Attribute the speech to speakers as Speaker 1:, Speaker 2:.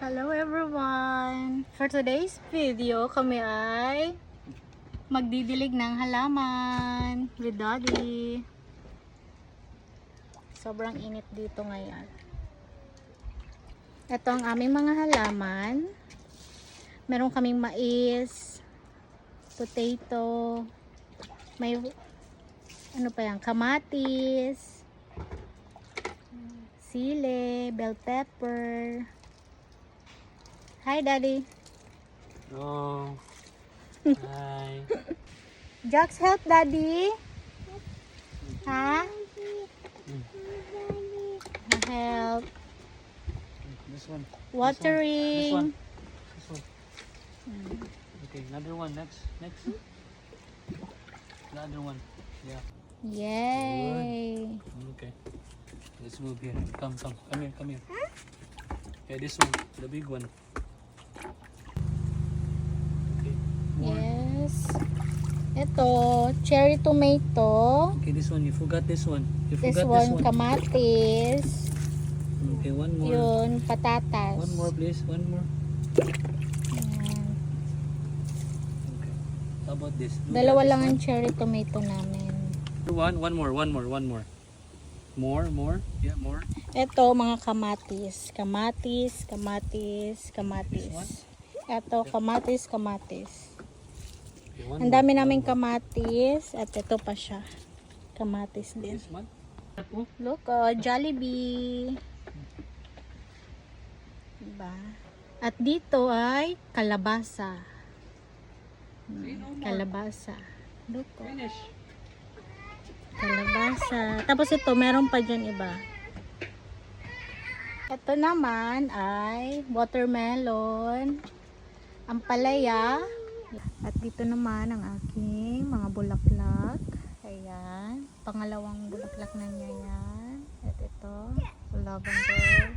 Speaker 1: Hello everyone! For today's video, kami ay magdidilig ng halaman with Daddy. Sobrang init dito ngayon. Ito ang aming mga halaman. Meron kaming mais, potato, may ano pa yan, kamatis, sile, bell pepper. Hi, Daddy.
Speaker 2: Oh. Hi.
Speaker 1: Jax, help Daddy. Ha? Help.
Speaker 2: This one.
Speaker 1: Watering.
Speaker 2: This one. Okay, another one. Next. Another one. Yeah.
Speaker 1: Yay.
Speaker 2: Okay. Let's move here. Come here. Yeah, this one, the big one. Okay. More.
Speaker 1: Yes. Ito, cherry tomato.
Speaker 2: Okay, this one. You forgot this one. You
Speaker 1: This
Speaker 2: forgot
Speaker 1: one,
Speaker 2: this one.
Speaker 1: kamatis.
Speaker 2: Okay, one more.
Speaker 1: Yun, patatas.
Speaker 2: One more, please. One more.
Speaker 1: Yan.
Speaker 2: Okay. How about this? Do
Speaker 1: Dalawa
Speaker 2: that,
Speaker 1: lang
Speaker 2: this
Speaker 1: ang cherry tomato namin.
Speaker 2: one. One more. More. Yeah, more.
Speaker 1: Ito, mga kamatis. Kamatis. Ito, kamatis.
Speaker 2: Okay, one
Speaker 1: Ang
Speaker 2: more,
Speaker 1: dami
Speaker 2: one
Speaker 1: naming
Speaker 2: more.
Speaker 1: kamatis. At ito pa siya. Kamatis din.
Speaker 2: This one. Oh.
Speaker 1: Look, Jollibee. Diba? At dito ay kalabasa. Kalabasa. Look,
Speaker 2: Finish.
Speaker 1: kalabasa. Tapos ito, meron pa dyan iba. Ito naman ay watermelon, ampalaya. At dito naman ang aking mga bulaklak. Ayan. Pangalawang bulaklak na niya yan. At ito, lavender.